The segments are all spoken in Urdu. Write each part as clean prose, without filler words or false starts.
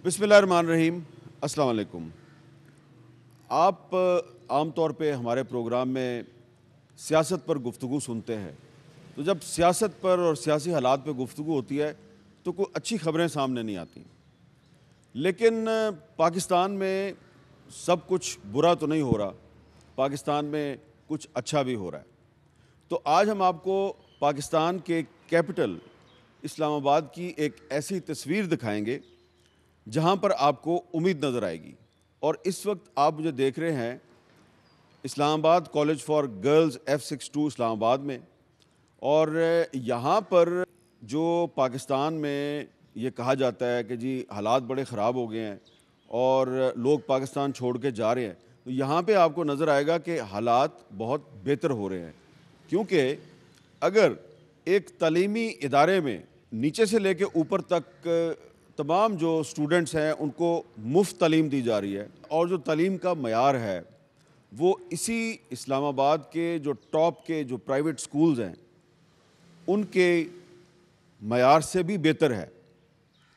بسم اللہ الرحمن الرحیم. السلام علیکم. آپ عام طور پہ ہمارے پروگرام میں سیاست پر گفتگو سنتے ہیں. تو جب سیاست پر اور سیاسی حالات پہ گفتگو ہوتی ہے تو کوئی اچھی خبریں سامنے نہیں آتی. لیکن پاکستان میں سب کچھ برا تو نہیں ہو رہا، پاکستان میں کچھ اچھا بھی ہو رہا ہے. تو آج ہم آپ کو پاکستان کے کیپٹل اسلام آباد کی ایک ایسی تصویر دکھائیں گے جہاں پر آپ کو امید نظر آئے گی. اور اس وقت آپ مجھے دیکھ رہے ہیں اسلام آباد کالج فار گرلز F62 اسلام آباد میں. اور یہاں پر جو پاکستان میں یہ کہا جاتا ہے کہ جی حالات بڑے خراب ہو گئے ہیں اور لوگ پاکستان چھوڑ کے جا رہے ہیں، تو یہاں پہ آپ کو نظر آئے گا کہ حالات بہت بہتر ہو رہے ہیں. کیونکہ اگر ایک تعلیمی ادارے میں نیچے سے لے کے اوپر تک تمام جو اسٹوڈنٹس ہیں ان کو مفت تعلیم دی جا رہی ہے، اور جو تعلیم کا معیار ہے وہ اسی اسلام آباد کے جو ٹاپ کے جو پرائیویٹ سکولز ہیں ان کے معیار سے بھی بہتر ہے،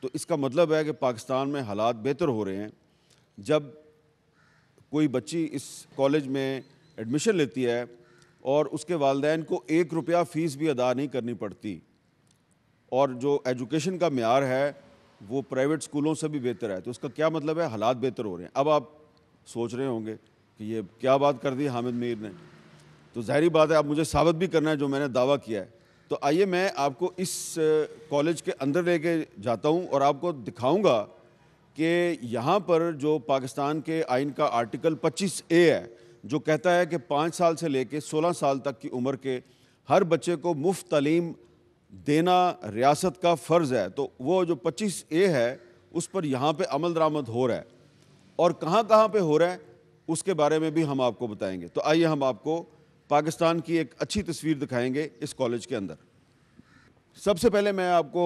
تو اس کا مطلب ہے کہ پاکستان میں حالات بہتر ہو رہے ہیں. جب کوئی بچی اس کالج میں ایڈمیشن لیتی ہے اور اس کے والدین کو 1 روپیہ فیس بھی ادا نہیں کرنی پڑتی، اور جو ایجوکیشن کا معیار ہے وہ پرائیویٹ سکولوں سے بھی بہتر ہے، تو اس کا کیا مطلب ہے؟ حالات بہتر ہو رہے ہیں. اب آپ سوچ رہے ہوں گے کہ یہ کیا بات کر دی حامد میر نے، تو ظاہری بات ہے اب مجھے ثابت بھی کرنا ہے جو میں نے دعویٰ کیا ہے. تو آئیے میں آپ کو اس کالج کے اندر لے کے جاتا ہوں اور آپ کو دکھاؤں گا کہ یہاں پر جو پاکستان کے آئین کا آرٹیکل 25A ہے جو کہتا ہے کہ 5 سال سے لے کے 16 سال تک کی عمر کے ہر بچے کو مفت تعلیم دینا ریاست کا فرض ہے، تو وہ جو 25A ہے اس پر یہاں پہ عمل درآمد ہو رہا ہے، اور کہاں کہاں پہ ہو رہا ہے اس کے بارے میں بھی ہم آپ کو بتائیں گے. تو آئیے ہم آپ کو پاکستان کی ایک اچھی تصویر دکھائیں گے اس کالج کے اندر. سب سے پہلے میں آپ کو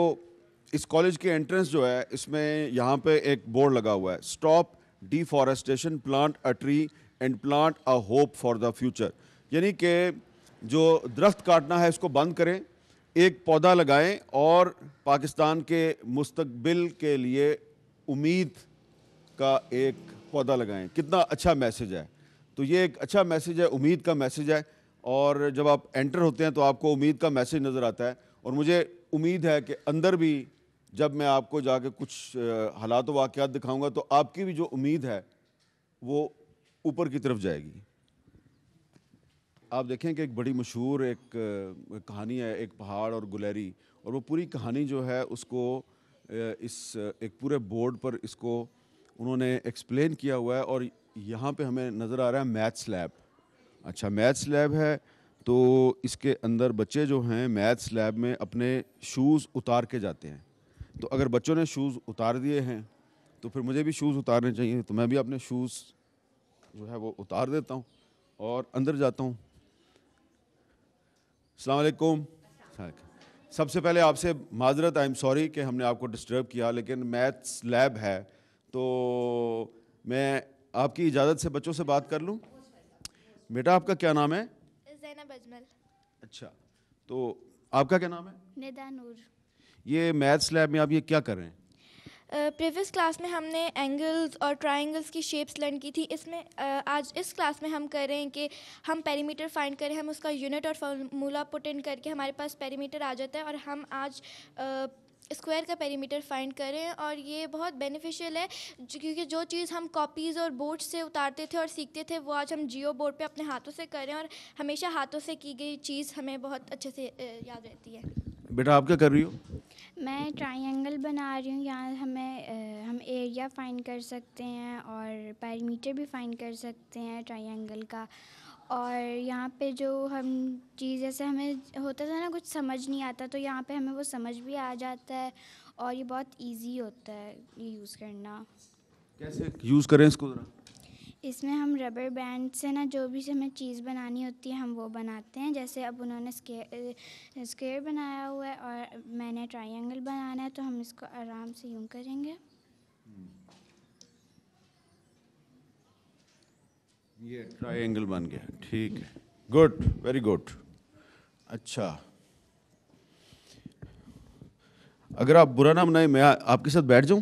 اس کالج کے انٹرنس جو ہے اس میں یہاں پہ ایک بورڈ لگا ہوا ہے، stop deforestation, plant a tree and plant a hope for the future. یعنی کہ جو درخت کاٹنا ہے اس کو بند کریں، ایک پودا لگائیں اور پاکستان کے مستقبل کے لیے امید کا ایک پودا لگائیں. کتنا اچھا میسج ہے. تو یہ ایک اچھا میسج ہے، امید کا میسج ہے، اور جب آپ انٹر ہوتے ہیں تو آپ کو امید کا میسج نظر آتا ہے. اور مجھے امید ہے کہ اندر بھی جب میں آپ کو جا کے کچھ حالات و واقعات دکھاؤں گا تو آپ کی بھی جو امید ہے وہ اوپر کی طرف جائے گی. آپ دیکھیں کہ ایک بڑی مشہور ایک کہانی ہے، ایک پہاڑ اور گلیری، اور وہ پوری کہانی جو ہے اس کو اس ایک پورے بورڈ پر اس کو انہوں نے ایکسپلین کیا ہوا ہے. اور یہاں پہ ہمیں نظر آ رہا ہے میتھس لیب. اچھا میتھس لیب ہے، تو اس کے اندر بچے جو ہیں میتھس لیب میں اپنے شوز اتار کے جاتے ہیں. تو اگر بچوں نے شوز اتار دیے ہیں تو پھر مجھے بھی شوز اتارنے چاہیے، تو میں بھی اپنے شوز جو ہے وہ اتار دیتا ہوں اور اندر جاتا ہوں. السلام علیکم. سب سے پہلے آپ سے معذرت، آئی ایم سوری کہ ہم نے آپ کو ڈسٹرب کیا، لیکن میتھس لیب ہے تو میں آپ کی اجازت سے بچوں سے بات کر لوں. بیٹا آپ کا کیا نام ہے؟ زینب اجمل. اچھا، تو آپ کا کیا نام ہے؟ ندا نور. یہ میتھس لیب میں آپ یہ کیا کر رہے ہیں؟ پریویس کلاس میں ہم نے اینگلز اور ٹرائنگلز کی شیپس لرن کی تھی. اس میں آج اس کلاس میں ہم کر رہے ہیں کہ ہم پیریمیٹر فائنڈ کریں. ہم اس کا یونٹ اور فارمولا پٹ ان کر کے ہمارے پاس پیریمیٹر آ جاتا ہے، اور ہم آج اسکوائر کا پیریمیٹر فائنڈ کریں. اور یہ بہت بینیفیشیل ہے کیونکہ جو چیز ہم کاپیز اور بورڈ سے اتارتے تھے اور سیکھتے تھے وہ آج ہم جیو بورڈ پہ اپنے ہاتھوں سے کریں، اور ہمیشہ ہاتھوں سے کی گئی چیز ہمیں بہت اچھے سے یاد رہتی ہے. بیٹا آپ کیا کر رہی ہو؟ میں ٹرائنگل بنا رہی ہوں. یہاں ہم ایریا فائنڈ کر سکتے ہیں اور پیریمیٹر بھی فائنڈ کر سکتے ہیں ٹرائنگل کا. اور یہاں پہ جو ہم چیز جیسے ہمیں ہوتا تھا نا کچھ سمجھ نہیں آتا، تو یہاں پہ ہمیں وہ سمجھ بھی آ جاتا ہے اور یہ بہت ایزی ہوتا ہے یہ یوز کرنا. کیسے یوز کریں اس کو ذرا؟ اس میں ہم ربر بینڈ سے نا جو بھی ہمیں چیز بنانی ہوتی ہے ہم وہ بناتے ہیں. جیسے اب انہوں نے اسکیئر بنایا ہوا ہے اور میں نے ٹرائنگل بنانا ہے، تو ہم اس کو آرام سے یوں کریں گے. یہ ٹرائنگل بن گیا، ٹھیک ہے، گڈ، ویری گڈ. اچھا، اگر آپ برا نہ منائیں میں آپ کے ساتھ بیٹھ جاؤں؟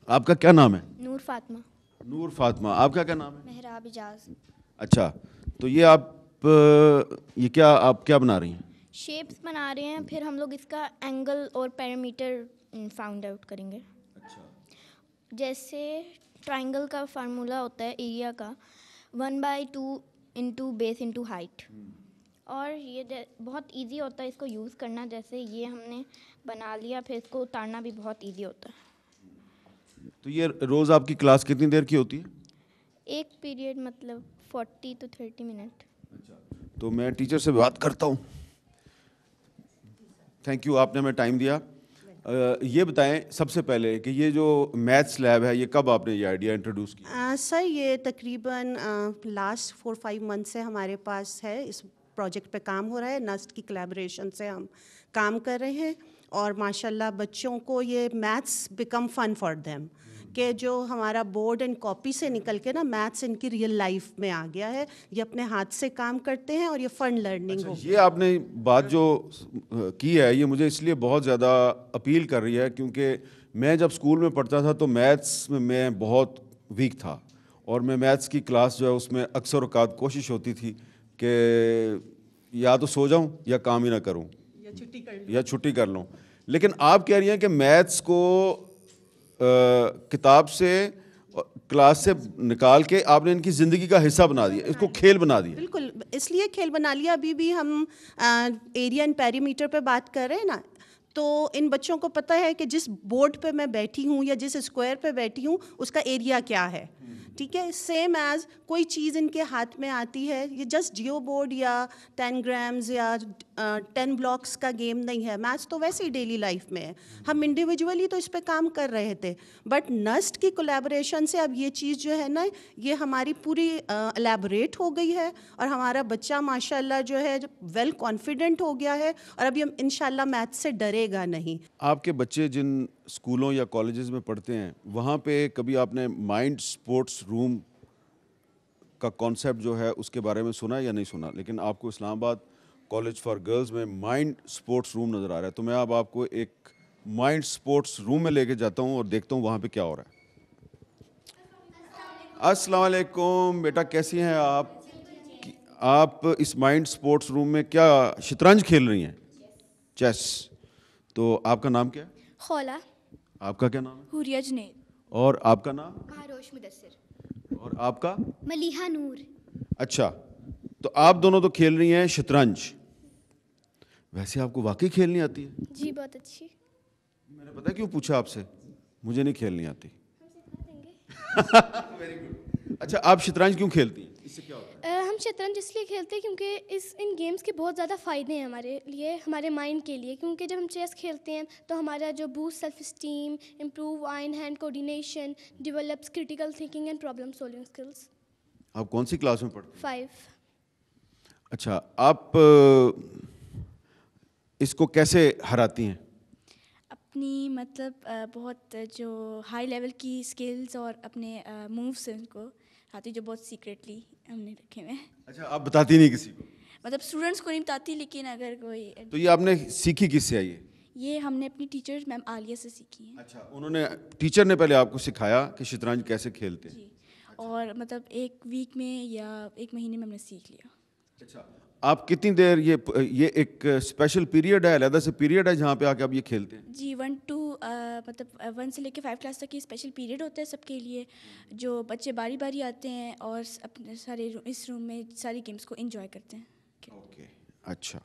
آپ کا کیا نام ہے؟ نور فاطمہ. نور فاطمہ. آپ کا کیا نام ہے؟ محراب اجاز. اچھا, تو یہ آپ کیا بنا رہی ہیں؟ شیپس بنا رہے ہیں, پھر ہم لوگ اس کا اینگل اور پیرامیٹر فاؤنڈ آؤٹ کریں گے. اچھا. جیسے ٹرائنگل کا فارمولا ہوتا ہے ایریا کا 1/2 انٹو بیس انٹو ہائٹ, اور یہ بہت ایزی ہوتا ہے اس کو یوز کرنا. جیسے یہ ہم نے بنا لیا, پھر اس کو اتارنا بھی بہت ایزی ہوتا ہے. تو یہ روز آپ کی کلاس کتنی دیر کی ہوتی ہے؟ ایک پیریڈ مطلب 40 to 30 منٹ. اچھا, تو میں ٹیچر سے بات کرتا ہوں. تھینک یو, آپ نے ہمیں ٹائم دیا. یہ بتائیں سب سے پہلے کہ یہ جو میتھس لیب ہے یہ کب آپ نے یہ آئیڈیا انٹروڈیوس کیا؟ سر یہ تقریباً لاسٹ 4-5 منتھ سے ہمارے پاس ہے, اس پروجیکٹ پہ کام ہو رہا ہے. نسٹ کی کلیبریشن سے ہم کام کر رہے ہیں, اور ماشاء اللہ بچوں کو یہ maths become fun for them, کہ جو ہمارا بورڈ اینڈ کاپی سے نکل کے نا میتھس ان کی ریئل لائف میں آ گیا ہے. یہ اپنے ہاتھ سے کام کرتے ہیں اور یہ فن لرننگ ہو. یہ آپ نے بات جو کی ہے یہ مجھے اس لیے بہت زیادہ اپیل کر رہی ہے کیونکہ میں جب اسکول میں پڑھتا تھا تو میتھس میں بہت ویک تھا, اور میں میتھس کی کلاس جو ہے اس میں اکثر اوقات کوشش ہوتی تھی کہ یا تو سو جاؤں یا کام ہی نہ کروں یا چھٹی کر لوں. لیکن آپ کہہ رہی ہیں کہ میتھس کو کتاب سے کلاس سے نکال کے آپ نے ان کی زندگی کا حصہ بنا دیا, اس کو کھیل بنا دیا. بالکل, اس لیے کھیل بنا لیا. ابھی بھی ہم ایریا اینڈ پیریمیٹر پہ بات کر رہے ہیں نا, تو ان بچوں کو پتہ ہے کہ جس بورڈ پہ میں بیٹھی ہوں یا جس اسکوائر پہ بیٹھی ہوں اس کا ایریا کیا ہے. ٹھیک ہے, سیم ایز کوئی چیز ان کے ہاتھ میں آتی ہے, یہ جسٹ جیو بورڈ یا 10 گرامز یا 10 بلاکس کا گیم نہیں ہے. میتھس تو ویسے ہی ڈیلی لائف میں ہے. ہم انڈیویجولی تو اس پہ کام کر رہے تھے, بٹ نسٹ کی کولیبریشن سے اب یہ چیز جو ہے نا یہ ہماری پوری الیبوریٹ ہو گئی ہے, اور ہمارا بچہ ماشاء اللہ جو ہے ویل کانفیڈنٹ ہو گیا ہے, اور ابھی ہم انشاءاللہ میتھس سے ڈرے گا نہیں. آپ کے بچے جن اسکولوں یا کالجز میں پڑھتے ہیں وہاں پہ کبھی آپ نے مائنڈ سپورٹس روم کا کانسیپٹ جو ہے اس کے بارے میں سنا یا نہیں سنا؟ لیکن آپ کو اسلام آباد کالج فار گرلز میں مائنڈ سپورٹس روم نظر آ رہا ہے, تو میں اب آپ کو ایک مائنڈ سپورٹس روم میں لے کے جاتا ہوں اور دیکھتا ہوں وہاں پہ کیا ہو رہا ہے. السلام علیکم بیٹا, کیسی ہیں آپ؟ آپ اس مائنڈ سپورٹس روم میں کیا شطرنج کھیل رہی ہیں؟ چیس. تو آپ کا نام کیا ہے؟ خولا. آپ کا کیا نام ہے؟ حوریہ جنید. اور آپ کا نام؟ مہاروش مدثر. اور آپ کا؟ ملیحہ نور. اچھا, تو آپ دونوں تو کھیل رہی ہیں شطرنج. ویسے آپ کو واقعی کھیلنی آتی ہے؟ جی بہت اچھی. میں نے پتہ کیوں پوچھا آپ سے, مجھے نہیں کھیلنی آتی. اچھا, آپ شطرنج کیوں کھیلتی ہیں؟ اس سے کیا ہوتا ہے؟ ہم شطرنج اس لیے کھیلتے ہیں کیونکہ ان گیمز کے بہت زیادہ فائدے ہیں ہمارے لیے, ہمارے مائنڈ کے لیے. کیونکہ جب ہم چیس کھیلتے ہیں تو ہمارا جو boost self esteem, improve eye hand coordination, develops critical thinking and problem solving skills. آپ کون سی کلاس میں پڑھتے ہیں؟ 5. اچھا, آپ اس کو کیسے ہراتی ہیں؟ اپنی مطلب بہت جو ہائی لیول کی اسکلز اور اپنے مووز ہیں ان کو آتی, جو بہت سیکریٹلی ہم نے رکھے ہوئے ہیں. اچھا, آپ بتاتی نہیں کسی کو؟ مطلب اسٹوڈنٹس کو نہیں بتاتی, لیکن اگر کوئی. تو یہ آپ نے سیکھی کس سے آئی ہے؟ یہ ہم نے اپنی ٹیچر میم عالیہ سے سیکھی ہیں. اچھا, انہوں نے ٹیچر نے پہلے آپ کو سکھایا کہ شطرنج کیسے کھیلتے ہیں؟ جی, اور مطلب 1 ویک میں یا 1 مہینے میں ہم نے سیکھ لیا. اچھا, آپ کتنی دیر یہ ایک اسپیشل پیریڈ ہے, علیحدہ سے پیریڈ ہے جہاں پہ آ کے آپ یہ کھیلتے ہیں؟ جی, 1 to مطلب 1 سے لے کے 5 کلاس تک کی اسپیشل پیریڈ ہوتا ہے سب کے لیے, جو بچے باری باری آتے ہیں اور اپنے سارے اس روم میں ساری گیمس کو انجوائے کرتے ہیں. اوکے, اچھا.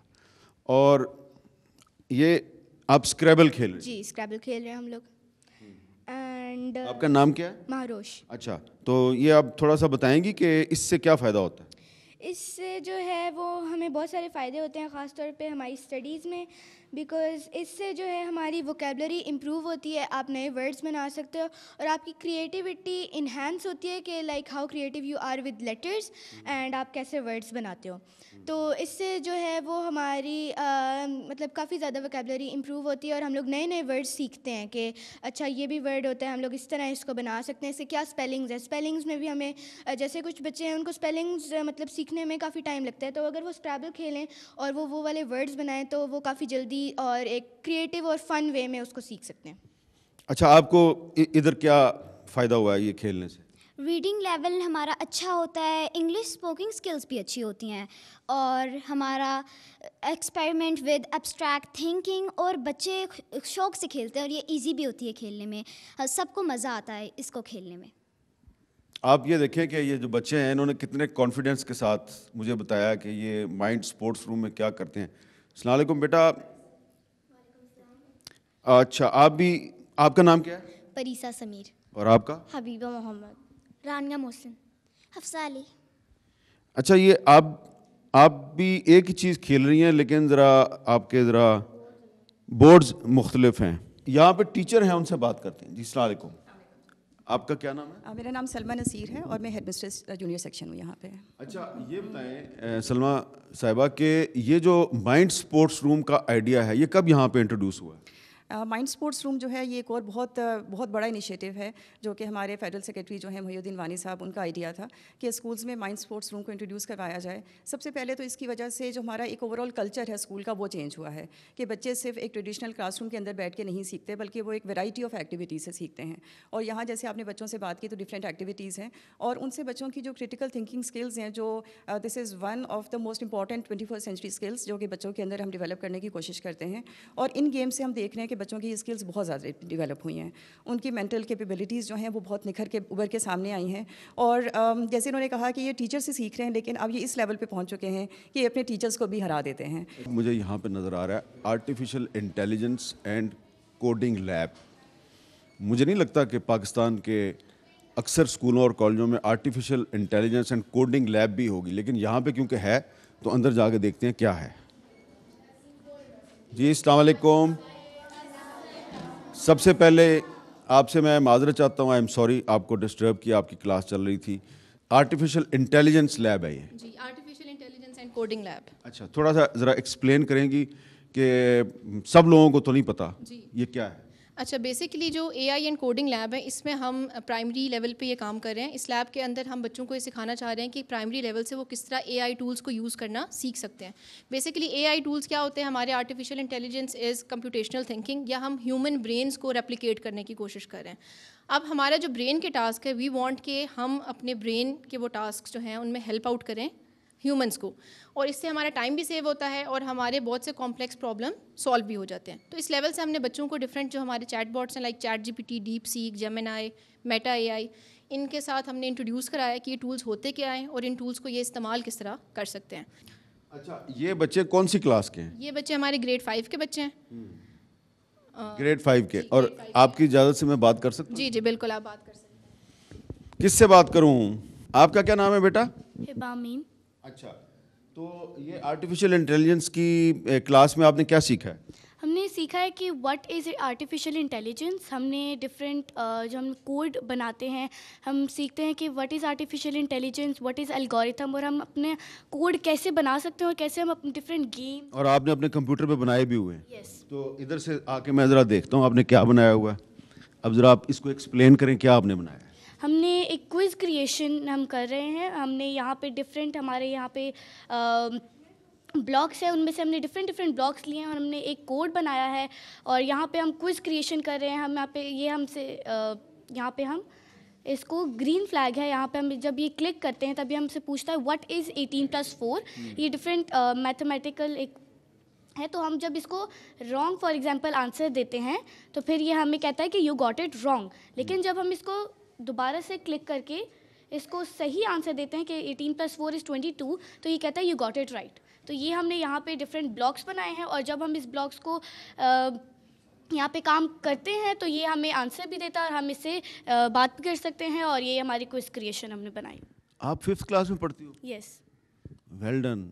اور یہ آپ اسکریبل کھیل رہے ہیں؟ جی اسکریبل کھیل رہے ہیں ہم لوگ. اینڈ آپ کا نام کیا ہے؟ مہاروش. اچھا, تو یہ آپ تھوڑا سا بتائیں گی کہ اس سے کیا فائدہ ہوتا ہے؟ اس سے جو ہے وہ ہمیں بہت سارے فائدے ہوتے ہیں, خاص طور پہ ہماری اسٹڈیز میں, بیکاز اس سے جو ہے ہماری ووکیبلری امپروو ہوتی ہے, آپ نئے ورڈس بنا سکتے ہو, اور آپ کی کریٹیوٹی انہینس ہوتی ہے کہ like how creative you are with letters, and آپ کیسے ورڈس بناتے ہو. تو اس سے جو ہے وہ ہماری مطلب کافی زیادہ ووکیبلری امپروو ہوتی ہے, اور ہم لوگ نئے نئے ورڈ سیکھتے ہیں کہ اچھا یہ بھی ورڈ ہوتا ہے, ہم لوگ اس طرح اس کو بنا سکتے ہیں. اس سے کیا اسپیلنگز ہے, اسپیلنگز میں بھی ہمیں جیسے کچھ بچے ہیں ان کو اسپیلنگز مطلب سیکھنے میں کافی ٹائم لگتا ہے, تو اگر وہ اسکریبل کھیلیں اور وہ والے ورڈز بنائیں تو وہ کافی جلدی اور ایک کریٹیو اور فن وے میں اس کو سیکھ سکتے ہیں. اچھا آپ کو ادھر کیا فائدہ ہوا ہے یہ کھیلنے سے؟ ریڈنگ لیول ہمارا اچھا ہوتا ہے, انگلش اسپوکنگ سکلز بھی اچھی ہوتی ہیں, اور ہمارا ایکسپیریمنٹ ود ایبسٹریکٹ تھنکنگ, اور بچے شوق سے کھیلتے ہیں اور یہ ایزی بھی ہوتی ہے کھیلنے میں, سب کو مزہ آتا ہے اس کو کھیلنے میں. آپ یہ دیکھیں کہ یہ جو بچے ہیں انہوں نے کتنے کانفیڈنس کے ساتھ مجھے بتایا کہ یہ مائنڈ سپورٹس روم میں کیا کرتے ہیں. السلام علیکم بیٹا. اچھا آپ بھی, آپ کا نام کیا ہے؟ پریسا سمیر. اور آپ کا؟ حبیبہ محمد. رانیہ محسن. حفصہ علی. اچھا یہ آپ بھی ایک ہی چیز کھیل رہی ہیں لیکن ذرا آپ کے بورڈز مختلف ہیں. یہاں پہ ٹیچر ہیں, ان سے بات کرتے ہیں. جی السلام علیکم, آپ کا کیا نام ہے؟ میرا نام سلمہ نصیر ہے اور میں ہیڈ مسٹریس جونیئر سیکشن ہوں یہاں پہ. اچھا یہ بتائیں سلمہ صاحبہ کہ یہ جو مائنڈ سپورٹس روم کا آئیڈیا ہے یہ کب یہاں پہ انٹروڈیوس ہوا ہے؟ مائنڈ سپورٹس روم جو ہے یہ ایک اور بہت بڑا انیشیٹو ہے جو کہ ہمارے فیڈرل سیکریٹری جو ہیں محی الدین وانی صاحب, ان کا آئیڈیا تھا کہ اسکولز میں مائنڈ سپورٹس روم کو انٹروڈیوس کروایا جائے. سب سے پہلے تو اس کی وجہ سے جو ہمارا ایک اوور آل کلچر ہے اسکول کا وہ چینج ہوا ہے کہ بچے صرف ایک ٹریڈیشنل کلاس روم کے اندر بیٹھ کے نہیں سیکھتے بلکہ وہ ایک ویرائٹی آف ایکٹیویٹیز سے سیکھتے ہیں. اور یہاں جیسے آپ نے بچوں سے بات کی تو ڈفرینٹ ایکٹیویٹیز ہیں اور ان سے بچوں کی جو کریٹیکل تھنکنگ اسکلز ہیں جو this is one of the most important 21st century skills جو کہ بچوں کے اندر ہم ڈیولپ کرنے کی کوشش کرتے ہیں. اور ان گیم سے ہم دیکھ رہے ہیں کہ بچوں کی یہ اسکلز بہت زیادہ ڈیولپ ہوئی ہیں, ان کی مینٹل کیپیبلٹیز جو ہیں وہ بہت نکھر کے ابھر کے سامنے آئی ہیں. اور جیسے انہوں نے کہا کہ یہ ٹیچر سے سیکھ رہے ہیں لیکن اب یہ اس لیول پہ پہنچ چکے ہیں کہ یہ اپنے ٹیچرس کو بھی ہرا دیتے ہیں. مجھے یہاں پہ نظر آ رہا ہے artificial intelligence and coding lab. مجھے نہیں لگتا کہ پاکستان کے اکثر اسکولوں اور کالجوں میں artificial intelligence and coding lab بھی ہوگی, لیکن یہاں پہ کیونکہ ہے تو اندر جا کے دیکھتے ہیں کیا ہے. جی السلام علیکم. سب سے پہلے آپ سے میں معذرت چاہتا ہوں, آئی ایم سوری آپ کو ڈسٹرب کیا, آپ کی کلاس چل رہی تھی. آرٹیفیشل انٹیلیجنس لیب ہے یہ؟ جی artificial intelligence and coding lab. اچھا تھوڑا سا ذرا ایکسپلین کریں گی کہ سب لوگوں کو تو نہیں پتہ یہ کیا ہے. اچھا بیسیکلی جو اے آئی اینڈ کوڈنگ لیب ہے اس میں ہم پرائمری لیول پہ یہ کام کر رہے ہیں. اس لیب کے اندر ہم بچوں کو یہ سکھانا چاہ رہے ہیں کہ پرائمری لیول سے وہ کس طرح اے آئی ٹولس کو یوز کرنا سیکھ سکتے ہیں. بیسیکلی اے آئی ٹولس کیا ہوتے ہیں, ہمارے artificial intelligence is computational thinking, یا ہم ہیومن برینس کو ریپلیکیٹ کرنے کی کوشش کر رہے ہیں. اب ہمارا جو برین کے ٹاسک ہے وی وانٹ کہ ہم اپنے برین کے وہ ٹاسک جو ہیں ان میں ہیلپ آؤٹ کریں ہیومنس کو, اور اس سے ہمارا ٹائم بھی سیو ہوتا ہے اور ہمارے بہت سے کمپلیکس پرابلم سالو بھی ہو جاتے ہیں. تو اس لیول سے ہم نے بچوں کو ڈفرینٹ جو ہمارے چیٹ باٹس ہیں like ChatGPT, DeepSeek, Gemini, Meta A I, ان کے ساتھ ہم نے انٹروڈیوس کرایا کہ یہ ٹولس ہوتے کیا ہیں اور ان ٹولس کو یہ استعمال کس طرح کر سکتے ہیں. اچھا یہ بچے کون سی کلاس کے ہیں؟ یہ بچے ہمارے گریڈ 5 کے بچے ہیں. گریڈ 5 کے. اور آپ کی اجازت سے میں بات کر سکتا ہوں؟ جی جی بالکل آپ بات کر سکتے ہیں. کس سے بات کروں؟ آپ کا کیا نام ہے بیٹا؟ ہبامین. اچھا تو یہ آرٹیفیشل انٹیلیجنس کی کلاس میں آپ نے کیا سیکھا ہے؟ ہم نے سیکھا ہے کہ واٹ از آرٹیفیشل انٹیلیجنس. ہم نے ڈفرینٹ جو ہم کوڈ بناتے ہیں ہم سیکھتے ہیں کہ what is artificial intelligence, what is algorithm, اور ہم اپنے کوڈ کیسے بنا سکتے ہیں اور کیسے ہم اپنے ڈفرینٹ گیم. اور آپ نے اپنے کمپیوٹر پہ بنائے بھی ہوئے ہیں؟ یس. تو ادھر سے آ کے میں ذرا دیکھتا ہوں آپ نے کیا بنایا ہوا ہے. اب ذرا آپ اس کو ایکسپلین کریں کیا آپ نے بنایا ہے. ہم نے ایک کوئز کریشن ہم کر رہے ہیں. ہم نے یہاں پہ ڈفرینٹ ہمارے یہاں پہ بلاکس ہیں, ان میں سے ہم نے ڈفرینٹ بلاکس لیے ہیں اور ہم نے ایک کوڈ بنایا ہے اور یہاں پہ ہم کوئز کریشن کر رہے ہیں. ہم یہاں پہ یہ ہم سے یہاں پہ ہم اس کو گرین فلیگ ہے, یہاں پہ ہم جب یہ کلک کرتے ہیں تبھی ہم سے پوچھتا ہے واٹ از 18+4. یہ ڈفرینٹ میتھمیٹیکل ایک ہے, تو ہم جب اس کو رانگ فار ایگزامپل آنسر دیتے ہیں تو پھر یہ ہمیں کہتا ہے کہ یو گاٹ اٹ رانگ. لیکن جب ہم اس کو دوبارہ سے کلک کر کے اس کو صحیح آنسر دیتے ہیں کہ 18+4 is 22, تو یہ کہتا ہے یو گاٹ اٹ رائٹ. تو یہ ہم نے یہاں پہ ڈفرینٹ بلاکس بنائے ہیں اور جب ہم اس بلاکس کو یہاں پہ کام کرتے ہیں تو یہ ہمیں آنسر بھی دیتا ہے اور ہم اس سے بات بھی کر سکتے ہیں. اور یہ ہماری کوئز کریشن ہم نے بنائی. آپ 5th کلاس میں پڑھتی ہو؟ یس. Well done.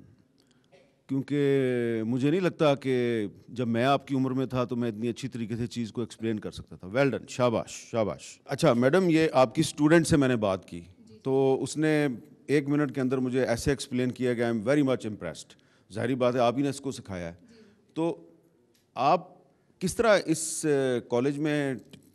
کیونکہ مجھے نہیں لگتا کہ جب میں آپ کی عمر میں تھا تو میں اتنی اچھی طریقے سے چیز کو ایکسپلین کر سکتا تھا. ویل ڈن, شاباش شاباش. اچھا میڈم یہ آپ کی اسٹوڈنٹ سے میں نے بات کی تو اس نے 1 منٹ کے اندر مجھے ایسے ایکسپلین کیا کہ I am very much impressed. ظاہری بات ہے آپ ہی نے اس کو سکھایا ہے. تو آپ کس طرح اس کالج میں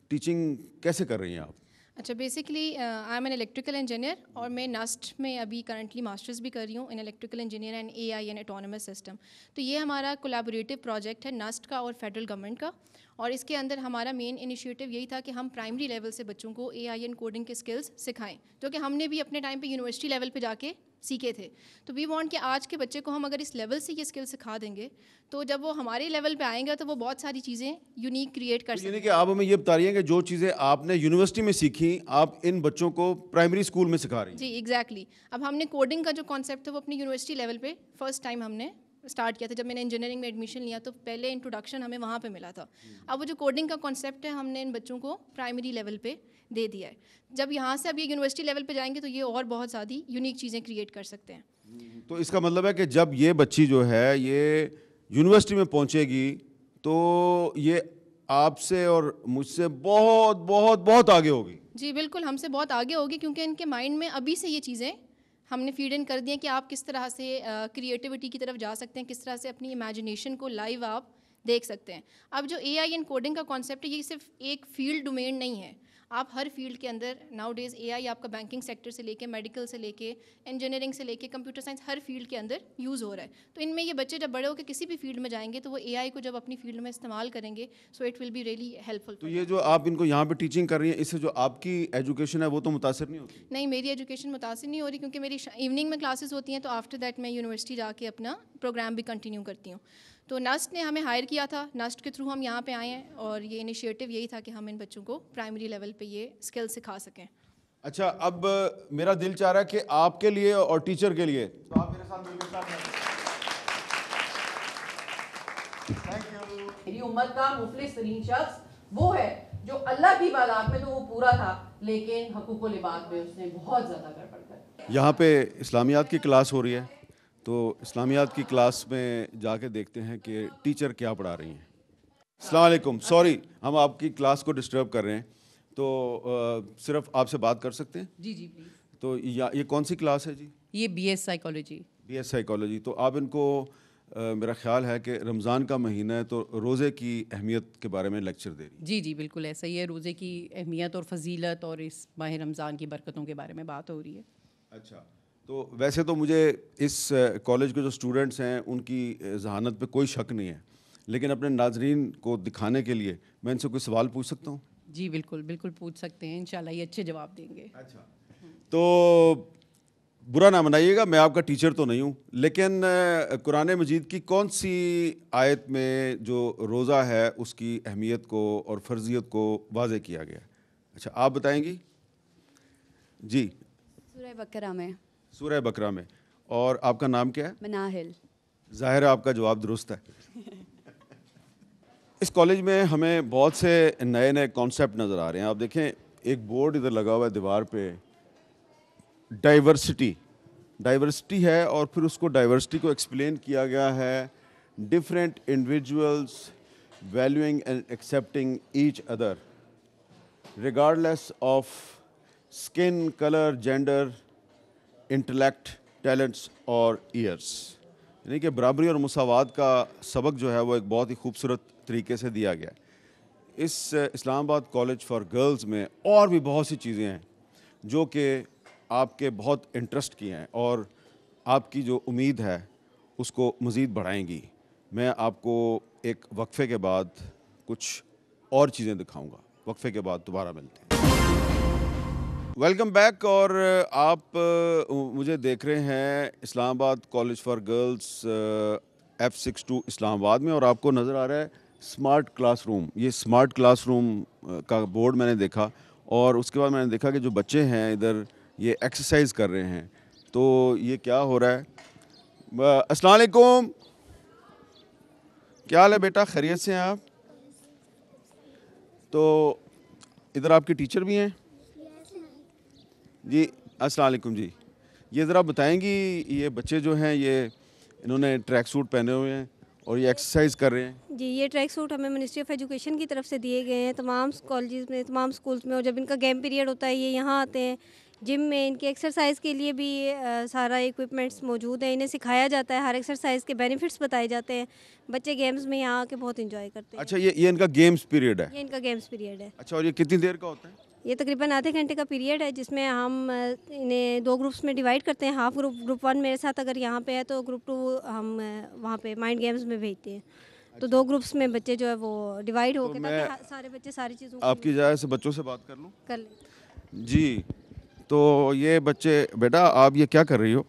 ٹیچنگ کیسے کر رہی ہیں آپ؟ اچھا basically I am an electrical engineer اور میں نسٹ میں ابھی کرنٹلی ماسٹرز بھی کر رہی ہوں in electrical engineer and A I and autonomous system. تو یہ ہمارا کولیبوریٹو پروجیکٹ ہے نسٹ کا اور فیڈرل گورنمنٹ کا, اور اس کے اندر ہمارا مین انیشیٹو یہی تھا کہ ہم پرائمری لیول سے بچوں کو اے آئی اینڈ کوڈنگ کے اسکلز سکھائیں، جو کہ ہم نے بھی اپنے ٹائم پہ یونیورسٹی لیول پہ جا کے سیکھے تھے. تو وی وانٹ کہ آج کے بچے کو ہم اگر اس لیول سے یہ اسکل سکھا دیں گے تو جب وہ ہمارے لیول پہ آئیں گے تو وہ بہت ساری چیزیں یونیک کریٹ کر سکیں. یعنی کہ آپ ہمیں یہ بتا رہی ہیں کہ جو چیزیں آپ نے یونیورسٹی میں سیکھی آپ ان بچوں کو پرائمری اسکول میں سکھا رہی ہیں. جی ایگزیکٹلی. اب ہم نے کوڈنگ کا جو کانسیپٹ ہے وہ اپنی یونیورسٹی لیول پہ فرسٹ ٹائم ہم نے اسٹارٹ کیا تھا. جب میں نے انجینئرنگ میں ایڈمیشن لیا تو پہلے انٹروڈکشن ہمیں وہاں پہ ملا تھا. اب وہ جو کوڈنگ کا کانسیپٹ ہے ہم نے ان بچوں کو پرائمری لیول پہ دے دیا ہے. جب یہاں سے اب یہ یونیورسٹی لیول پہ جائیں گے تو یہ اور بہت زیادہ یونیک چیزیں کریٹ کر سکتے ہیں. تو اس کا مطلب ہے کہ جب یہ بچی جو ہے یہ یونیورسٹی میں پہنچے گی تو یہ آپ سے اور مجھ سے بہت بہت بہت آگے ہوگی. جی بالکل ہم سے بہت آگے ہوگی کیونکہ ان کے مائنڈ میں ابھی سے یہ چیزیں ہم نے فیڈ ان کر دی ہیں کہ آپ کس طرح سے کریٹیوٹی کی طرف جا سکتے ہیں, کس طرح سے اپنی امیجنیشن کو لائیو آپ دیکھ سکتے ہیں. اب جو اے آئی اینڈ کوڈنگ کا کانسیپٹ ہے یہ صرف ایک فیلڈ ڈومین نہیں ہے. آپ ہر فیلڈ کے اندر ناؤ ڈیز اے آئی آپ کا بینکنگ سیکٹر سے لے کے میڈیکل سے لے کے انجینئرنگ سے لے کے کمپیوٹر سائنس ہر فیلڈ کے اندر یوز ہو رہا ہے. تو ان میں یہ بچے جب بڑے ہو کے کسی بھی فیلڈ میں جائیں گے تو وہ اے آئی کو جب اپنی فیلڈ میں استعمال کریں گے so it will be really helpful. تو یہ جو آپ ان کو یہاں پہ ٹیچنگ کر رہی ہیں اس سے جو آپ کی ایجوکیشن ہے وہ تو متاثر نہیں ہوتی؟ نہیں میری ایجوکیشن متاثر نہیں ہو رہی کیونکہ میری ایوننگ میں کلاسز ہوتی ہیں تو آفٹر دیٹ میں یونیورسٹی جا کے اپنا پروگرام بھی کنٹینیو کرتی ہوں. تو نسٹ نے ہمیں ہائر کیا تھا, نسٹ کے تھرو ہم یہاں پہ آئے ہیں اور یہ انیشیٹو یہی تھا کہ ہم ان بچوں کو پرائمری لیول پہ یہ اسکل سکھا سکیں. اچھا اب میرا دل چاہ رہا ہے کہ آپ کے لیے اور ٹیچر کے لیے تو آپ میرے ساتھ مل کے ساتھ تھینک یو. میری امت کا مفلس ترین شخص وہ ہے جو اللہ کی عبادات میں تو وہ پورا تھا لیکن حقوق و لباس میں اس نے بہت زیادہ گڑبڑ کر دی. یہاں پہ اسلامیات کی کلاس ہو رہی ہے تو اسلامیات کی کلاس میں جا کے دیکھتے ہیں کہ ٹیچر کیا پڑھا رہی ہیں. السلام علیکم, سوری ہم آپ کی کلاس کو ڈسٹرب کر رہے ہیں تو صرف آپ سے بات کر سکتے ہیں؟ جی جی پلیز. تو یہ کون سی کلاس ہے جی؟ یہ B S psychology. B S psychology. تو آپ ان کو میرا خیال ہے کہ رمضان کا مہینہ ہے تو روزے کی اہمیت کے بارے میں لیکچر دے رہی ہیں. جی جی بالکل ایسا ہی ہے, روزے کی اہمیت اور فضیلت اور اس ماہ رمضان کی برکتوں کے بارے میں بات ہو رہی ہے. اچھا تو ویسے تو مجھے اس کالج کے جو اسٹوڈنٹس ہیں ان کی ذہانت پہ کوئی شک نہیں ہے, لیکن اپنے ناظرین کو دکھانے کے لیے میں ان سے کوئی سوال پوچھ سکتا ہوں؟ جی بالکل بالکل پوچھ سکتے ہیں, انشاءاللہ یہ اچھے جواب دیں گے. اچھا تو برا نہ منائیے گا, میں آپ کا ٹیچر تو نہیں ہوں, لیکن قرآن مجید کی کون سی آیت میں جو روزہ ہے اس کی اہمیت کو اور فرضیت کو واضح کیا گیا ہے؟ اچھا آپ بتائیں گی جی. سورہ بقرہ میں. سورہ بقرہ میں. اور آپ کا نام کیا ہے؟ مناہل. ظاہر ہے آپ کا جواب درست ہے. اس کالج میں ہمیں بہت سے نئے نئے کانسیپٹ نظر آ رہے ہیں. آپ دیکھیں ایک بورڈ ادھر لگا ہوا ہے دیوار پہ, ڈائیورسٹی ہے اور پھر اس کو ڈائیورسٹی کو ایکسپلین کیا گیا ہے different individuals valuing and accepting each other regardless of skin, colour, gender, intellect, talents اور ایئرس. یعنی کہ برابری اور مساوات کا سبق جو ہے وہ ایک بہت ہی خوبصورت طریقے سے دیا گیا ہے. اس اسلام آباد کالج فار گرلز میں اور بھی بہت سی چیزیں ہیں جو کہ آپ کے بہت انٹرسٹ کی ہیں اور آپ کی جو امید ہے اس کو مزید بڑھائیں گی. میں آپ کو ایک وقفے کے بعد کچھ اور چیزیں دکھاؤں گا. وقفے کے بعد دوبارہ ملتے ہیں. Welcome back. اور آپ مجھے دیکھ رہے ہیں اسلام آباد کالج فار گرلز F62 اسلام آباد میں, اور آپ کو نظر آ رہا ہے اسمارٹ کلاس روم. یہ اسمارٹ کلاس روم کا بورڈ میں نے دیکھا اور اس کے بعد میں نے دیکھا کہ جو بچے ہیں ادھر یہ ایکسرسائز کر رہے ہیں. تو یہ کیا ہو رہا ہے؟ السلام علیکم, کیا حال ہے بیٹا, خیریت سے ہیں آپ؟ تو ادھر آپ کے ٹیچر بھی ہیں جی. السلام علیکم جی. یہ ذرا بتائیں گی یہ بچے جو ہیں یہ انہوں نے ٹریک سوٹ پہنے ہوئے ہیں اور یہ ایکسرسائز کر رہے ہیں. جی یہ ٹریک سوٹ ہمیں منسٹری آف ایجوکیشن کی طرف سے دیے گئے ہیں تمام کالجز میں, تمام اسکولس میں, اور جب ان کا گیم پیریڈ ہوتا ہے یہ یہاں آتے ہیں. جم میں ان کے ایکسرسائز کے لیے بھی سارا ایکوپمنٹس موجود ہیں, انہیں سکھایا جاتا ہے, ہر ایکسرسائز کے بینیفٹس بتائے جاتے ہیں. بچے گیمز میں یہاں آ کے بہت انجوائے کرتے ہیں. اچھا یہ ان کا گیمز پیریڈ ہے؟ یہ ان کا گیمز پیریڈ ہے. اچھا اور یہ کتنی دیر کا ہوتا ہے؟ یہ تقریباً آدھے گھنٹے کا پیریڈ ہے جس میں ہم انہیں 2 گروپس میں ڈیوائڈ کرتے ہیں. ہاف گروپ 1 میرے ساتھ اگر یہاں پہ ہے تو گروپ 2 ہم وہاں پہ مائنڈ گیمز میں بھیجتے ہیں. تو 2 گروپس میں بچے جو ہے وہ ڈیوائڈ ہو کے تاکہ سارے بچے ساری چیزوں آپ کی اجازت سے بچوں سے بات کر لوں؟ کر لیں. جی تو یہ بچے، بیٹا آپ یہ کیا کر رہی ہو؟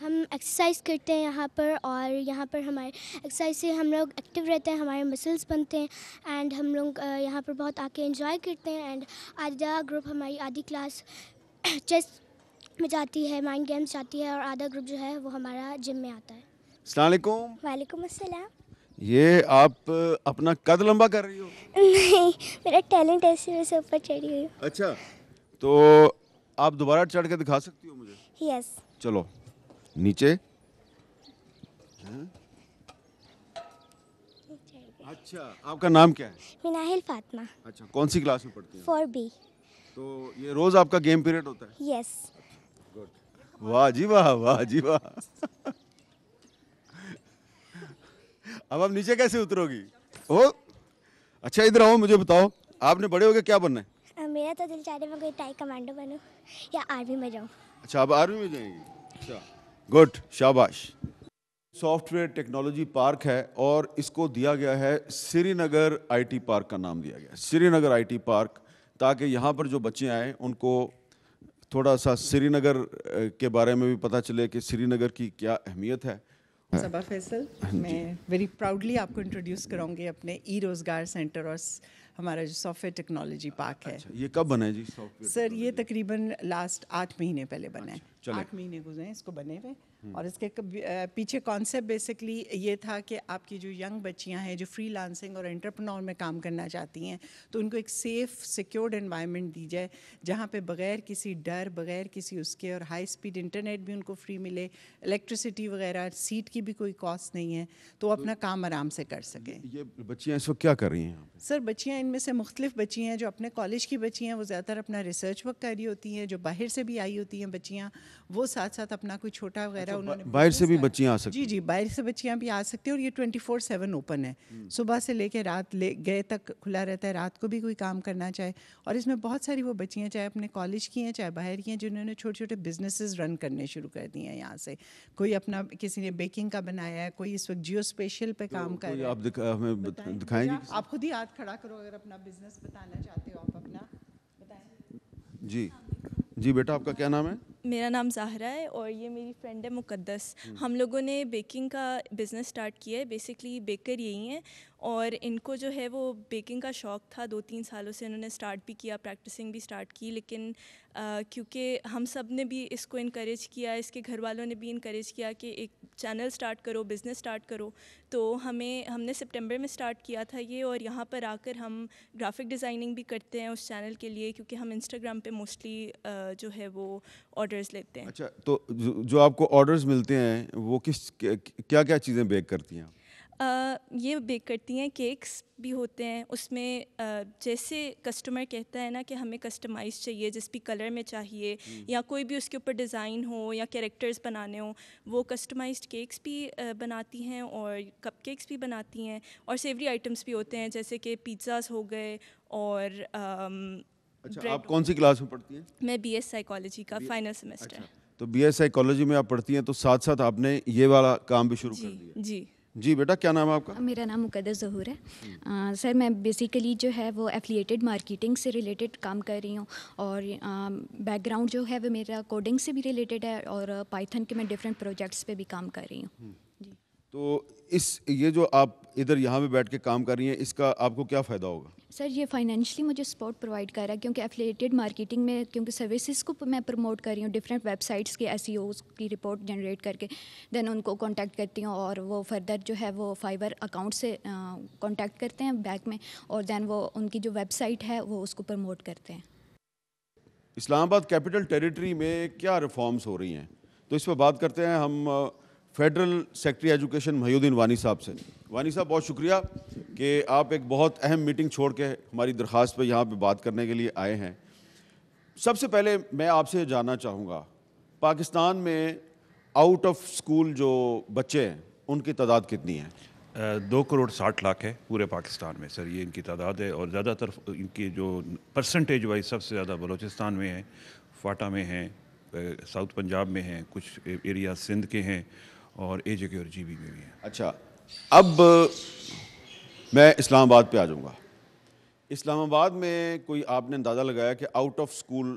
ہم ایکسرسائز کرتے ہیں یہاں پر، اور یہاں پر ہمارے ایکسرسائز سے ہم لوگ ایکٹیو رہتے ہیں، ہمارے مسلس بنتے ہیں، اینڈ ہم لوگ یہاں پر بہت آ کے انجوائے کرتے ہیں. اینڈ آدھا گروپ ہماری آدھی کلاس چیس میں جاتی ہے، مائنڈ گیمس جاتی ہے، اور آدھا گروپ جو ہے وہ ہمارا جم میں آتا ہے. السلام علیکم. وعلیکم السلام. یہ آپ اپنا قد لمبا کر رہی ہو؟ نہیں، میرا ٹیلنٹ ہے، اسی وجہ سے اوپر چڑھی ہوئی ہوں. اچھا، تو آپ دوبارہ چڑھ کے دکھا سکتی ہو مجھے؟ یس. چلو نیچے. اچھا، آپ کا نام کیا ہے؟ مناہل فاطمہ. اچھا، کون سی کلاس میں پڑھتی ہیں؟ 4B. تو یہ روز آپ کا گیم پیریڈ ہوتا ہے؟ یس. واہ جی واہ، واہ جی واہ. اب آپ نیچے کیسے اترو گی؟ اچھا ادھر آؤ، مجھے بتاؤ آپ نے بڑے ہو کے کیا بننا ہے؟ میرا تو دل چاہتا ہے میں کوئی ٹائی کمانڈو بنوں یا آرمی میں جاؤں. اچھا، آپ آرمی میں جائیں گی؟ اچھا گڈ، شاباش. سافٹ ویئر ٹیکنالوجی پارک ہے اور اس کو دیا گیا ہے سری نگر آئی ٹی پارک کا نام دیا گیا ہے، سری نگر آئی ٹی پارک، تاکہ یہاں پر جو بچے آئیں ان کو تھوڑا سا سری نگر کے بارے میں بھی پتہ چلے کہ سری نگر کی کیا اہمیت ہے. صبا فیصل، میں ویری پراؤڈلی آپ کو انٹروڈیوس کراؤں گی اپنے ای روزگار سینٹر اور ہمارا جو سافٹ ویئر ٹیکنالوجی پارک ہے. یہ کب بنا ہے جی سافٹ ویئر؟ سر یہ تقریباً لاسٹ 8 مہینے پہلے بنا ہے. 8 مہینے گزرے ہیں اس کو بنے ہوئے، اور اس کے پیچھے کانسیپٹ بیسکلی یہ تھا کہ آپ کی جو ینگ بچیاں ہیں جو فری لانسنگ اور انٹرپرنور میں کام کرنا چاہتی ہیں، تو ان کو ایک سیف سیکیورڈ انوائرمنٹ دی جائے جہاں پہ بغیر کسی ڈر، بغیر کسی اس کے، اور ہائی اسپیڈ انٹرنیٹ بھی ان کو فری ملے، الیکٹریسٹی وغیرہ، سیٹ کی بھی کوئی کاسٹ نہیں ہے، تو اپنا کام آرام سے کر سکیں. یہ بچیاں اس وقت کیا کر رہی ہیں؟ سر بچیاں ان میں سے مختلف بچی ہیں جو اپنے کالج کی بچی ہیں، وہ زیادہ تر اپنا ریسرچ ورک کر رہی ہوتی ہیں. جو باہر سے بھی آئی ہوتی ہیں بچیاں، وہ ساتھ ساتھ اپنا کوئی چھوٹا وغیرہ انہوں نے باہر سے بھی بچیاں آ سکتی ہیں؟ جی باہر سے بچیاں بھی آ سکتی ہیں، اور یہ 24/7 اوپن ہے، صبح سے لے کے رات گئے تک کھلا رہتا ہے، رات کو بھی کوئی کام کرنا چاہے. اور اس میں بہت ساری وہ بچیاں چاہے اپنے کالج کی ہیں چاہے باہر کی ہیں، جنہوں نے چھوٹے چھوٹے بزنسز رن کرنے شروع کر دیے ہیں یہاں سے. کوئی اپنا کسی نے بیکنگ کا بنایا ہے، کوئی اس وقت جیو اسپیشل پہ کام کر رہا ہے. آپ ہمیں دکھائیں گی؟ آپ خود ہی ہاتھ کھڑا کرو اگر اپنا بزنس بتانا چاہتے ہو، آپ اپنا بتائیں. جی جی بیٹا، آپ کا کیا نام ہے؟ میرا نام زاہرہ ہے، اور یہ میری فرینڈ ہے مقدس. ہم لوگوں نے بیکنگ کا بزنس سٹارٹ کیا ہے. بیسکلی بیکر یہی ہیں، اور ان کو جو ہے وہ بیکنگ کا شوق تھا. 2-3 سالوں سے انہوں نے سٹارٹ بھی کیا، پریکٹسنگ بھی سٹارٹ کی، لیکن کیونکہ ہم سب نے بھی اس کو انکریج کیا، اس کے گھر والوں نے بھی انکریج کیا کہ ایک چینل سٹارٹ کرو، بزنس سٹارٹ کرو. تو ہم نے سپٹمبر میں سٹارٹ کیا تھا یہ، اور یہاں پر آ کر ہم گرافک ڈیزائننگ بھی کرتے ہیں اس چینل کے لیے، کیونکہ ہم انسٹاگرام پہ موسٹلی جو ہے وہ آرڈرز لیتے ہیں. اچھا، تو جو آپ کو آرڈرز ملتے ہیں وہ کیا کیا چیزیں بیک کرتی ہیں؟ یہ بیک کرتی ہیں، کیکس بھی ہوتے ہیں اس میں. جیسے کسٹمر کہتا ہے نا کہ ہمیں کسٹمائز چاہیے، جس بھی کلر میں چاہیے، یا کوئی بھی اس کے اوپر ڈیزائن ہو یا کیریکٹرز بنانے ہوں، وہ کسٹمائزڈ کیکس بھی بناتی ہیں اور کپ کیکس بھی بناتی ہیں. اور سیوری آئٹمس بھی ہوتے ہیں، جیسے کہ پیزاز ہو گئے. اور اچھا، آپ کون سی کلاس میں پڑھتی ہیں؟ میں BS سائیکالوجی کا فائنل سیمسٹر. تو BS سائیکالوجی میں آپ پڑھتی ہیں، تو ساتھ ساتھ آپ نے یہ والا کام بھی شروع کر دیا؟ جی جی بیٹا، کیا نام ہے آپ کا؟ میرا نام مقدس ظہور ہے. سر میں بیسیکلی جو ہے وہ ایفلیٹڈ مارکیٹنگ سے ریلیٹڈ کام کر رہی ہوں، اور بیک گراؤنڈ جو ہے وہ میرا کوڈنگ سے بھی ریلیٹڈ ہے، اور پائتھن کے میں ڈفرینٹ پروجیکٹس پہ بھی کام کر رہی ہوں. جی. تو یہ جو آپ ادھر یہاں پہ بیٹھ کے کام کر رہی ہیں، اس کا آپ کو کیا فائدہ ہوگا؟ سر یہ فائنینشلی مجھے سپورٹ پرووائڈ کر رہا ہے، کیونکہ ایفلیٹڈ مارکیٹنگ میں کیونکہ سروسز کو میں پروموٹ کر رہی ہوں، ڈفرینٹ ویب سائٹس کے SEOs کی رپورٹ جنریٹ کر کے دین ان کو کانٹیکٹ کرتی ہوں، اور وہ فردر جو ہے وہ فائبر اکاؤنٹ سے کانٹیکٹ کرتے ہیں بیک میں، اور دین وہ ان کی جو ویب سائٹ ہے وہ اس کو پروموٹ کرتے ہیں. اسلام آباد کیپٹل ٹیریٹری میں کیا ریفارمز ہو رہی ہیں، تو اس پہ بات کرتے ہیں ہم فیڈرل سیکرٹری ایجوکیشن محی الدین وانی صاحب سے. وانی صاحب، بہت شکریہ کہ آپ ایک بہت اہم میٹنگ چھوڑ کے ہماری درخواست پہ یہاں پہ بات کرنے کے لیے آئے ہیں. سب سے پہلے میں آپ سے جاننا چاہوں گا، پاکستان میں آؤٹ آف اسکول جو بچے ہیں ان کی تعداد کتنی ہے؟ 2,60,00,000 ہے پورے پاکستان میں سر، یہ ان کی تعداد ہے. اور زیادہ تر ان کی جو پرسنٹیج وائز سب سے زیادہ بلوچستان میں ہیں، فاٹا میں ہیں، ساؤتھ پنجاب میں ہیں، کچھ ایریا سندھ کے ہیں، اور AJK اور GB میں بھی ہیں. اچھا، اب میں اسلام آباد پہ آ جاؤں گا. اسلام آباد میں کوئی آپ نے اندازہ لگایا کہ آؤٹ آف اسکول